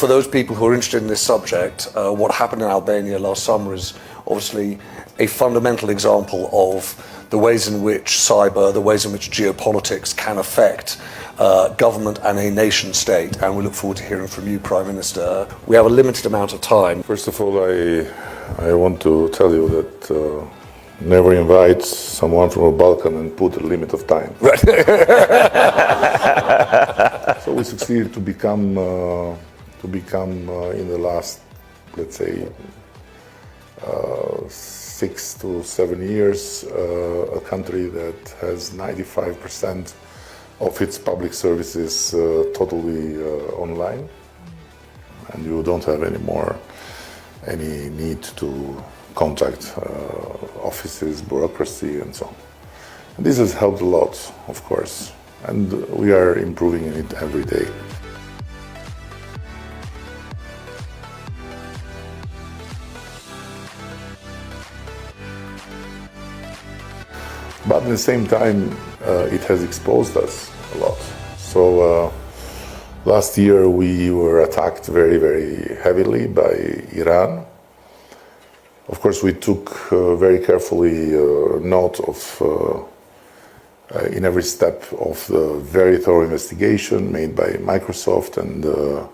for those people who are interested in this subject, what happened in Albania last summer is obviously a fundamental example of the ways in which cyber, the ways in which geopolitics can affect government and a nation state, and we look forward to hearing from you, Prime Minister. We have a limited amount of time. First of all, I want to tell you that never invite someone from the Balkan and put a limit of time. Right. So we succeeded to become in the last, let's say, 6 to 7 years, a country that has 95% of its public services totally online, and you don't have any need to contact offices, bureaucracy, and so on. And this has helped a lot, of course, and we are improving it every day. But at the same time, it has exposed us a lot. So last year we were attacked very, very heavily by Iran. Of course, we took very carefully note of, in every step of the very thorough investigation made by Microsoft and the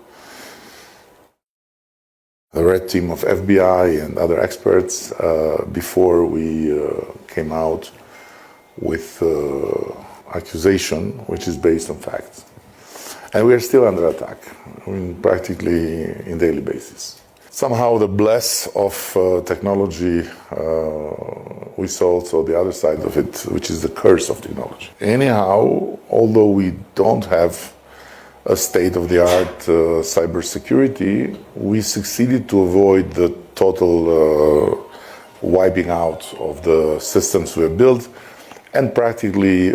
red team of FBI and other experts before we came out with accusation which is based on facts. And we are still under attack, practically in daily basis. Somehow the bless of technology, we saw also the other side of it, which is the curse of technology. Anyhow, although we don't have a state-of-the-art cybersecurity, we succeeded to avoid the total wiping out of the systems we have built, and practically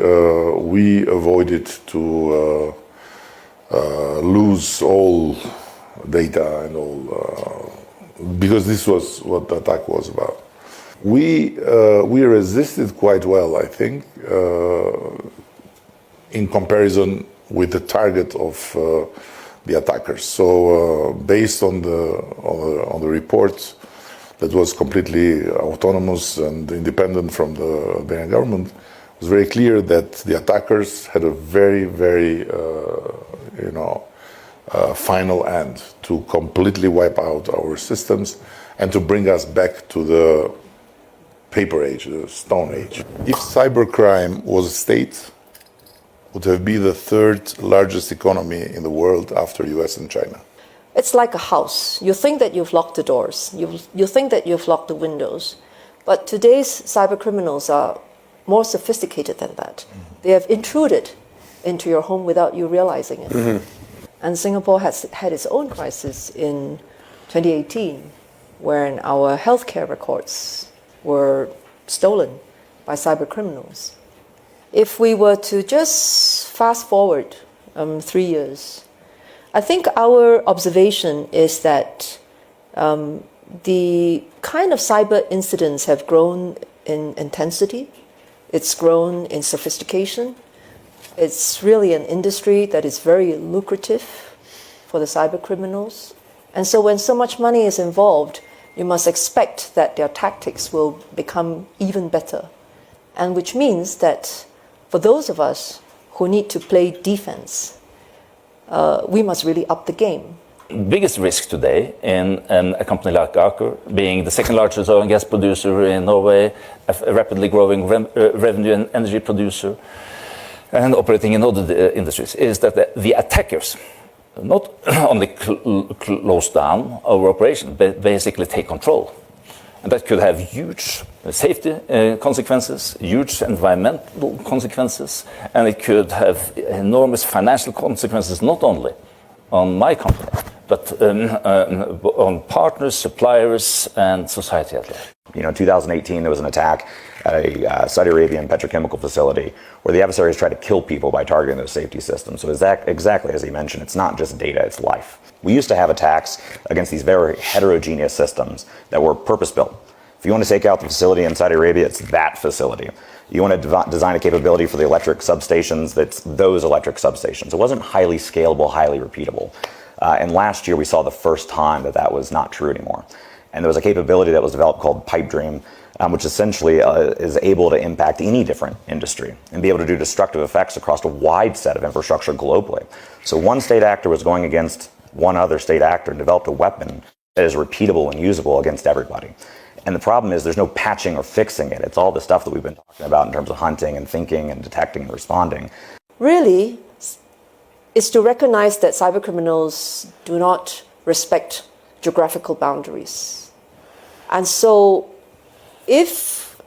we avoided to lose all data and all, because this was what the attack was about. We resisted quite well, I think, in comparison with the target of the attackers. So, based on the report that was completely autonomous and independent from the Albanian government, it was very clear that the attackers had a very, very, final end to completely wipe out our systems and to bring us back to the paper age, the Stone Age. If cybercrime was a state, it would have been the third largest economy in the world after US and China. It's like a house. You think that you've locked the doors, you think that you've locked the windows, but today's cyber criminals are more sophisticated than that. Mm-hmm. They have intruded into your home without you realizing it. Mm-hmm. And Singapore has had its own crisis in 2018, when our healthcare records were stolen by cyber criminals. If we were to just fast forward 3 years, I think our observation is that the kind of cyber incidents have grown in intensity, it's grown in sophistication. It's really an industry that is very lucrative for the cyber criminals. And so when so much money is involved, you must expect that their tactics will become even better. And which means that for those of us who need to play defense, we must really up the game. Biggest risk today in a company like Aker, being the second largest oil and gas producer in Norway, a rapidly growing revenue and energy producer, and operating in other industries, is that the attackers not only close down our operation, but basically take control. And that could have huge safety consequences, huge environmental consequences, and it could have enormous financial consequences, not only on my company, but on partners, suppliers, and society at large. In 2018, there was an attack at a Saudi Arabian petrochemical facility where the adversaries tried to kill people by targeting those safety systems. So exactly as he mentioned, it's not just data, it's life. We used to have attacks against these very heterogeneous systems that were purpose-built. If you want to take out the facility in Saudi Arabia, it's that facility. You want to design a capability for the electric substations, that's those electric substations. It wasn't highly scalable, highly repeatable. And last year we saw the first time that that was not true anymore. And there was a capability that was developed called Pipe Dream, which essentially is able to impact any different industry and be able to do destructive effects across a wide set of infrastructure globally. So one state actor was going against one other state actor and developed a weapon that is repeatable and usable against everybody. And the problem is there's no patching or fixing it. It's all the stuff that we've been talking about in terms of hunting and thinking and detecting and responding. Really, is to recognize that cybercriminals do not respect geographical boundaries. And so if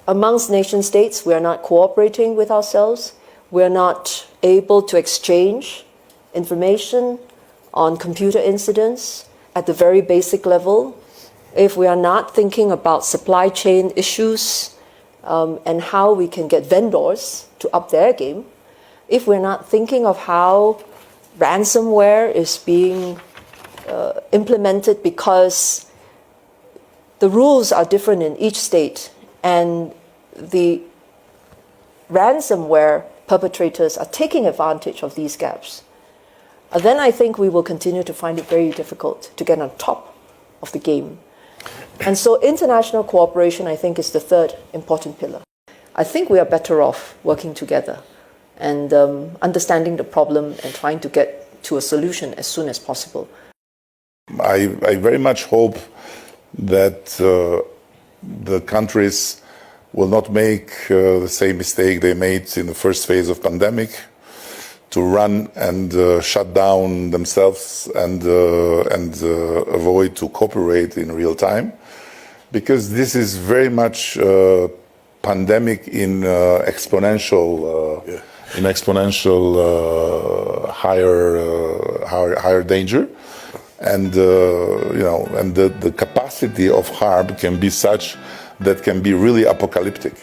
amongst nation states we are not cooperating with ourselves, we are not able to exchange information on computer incidents at the very basic level, if we are not thinking about supply chain issues and how we can get vendors to up their game, if we're not thinking of how ransomware is being implemented because the rules are different in each state and the ransomware perpetrators are taking advantage of these gaps, then I think we will continue to find it very difficult to get on top of the game. And so international cooperation, I think, is the third important pillar. I think we are better off working together and understanding the problem and trying to get to a solution as soon as possible. I very much hope that the countries will not make the same mistake they made in the first phase of pandemic, to run and shut down themselves and avoid to cooperate in real time, because this is very much pandemic in exponential higher danger, and and the capacity of harm can be such that can be really apocalyptic.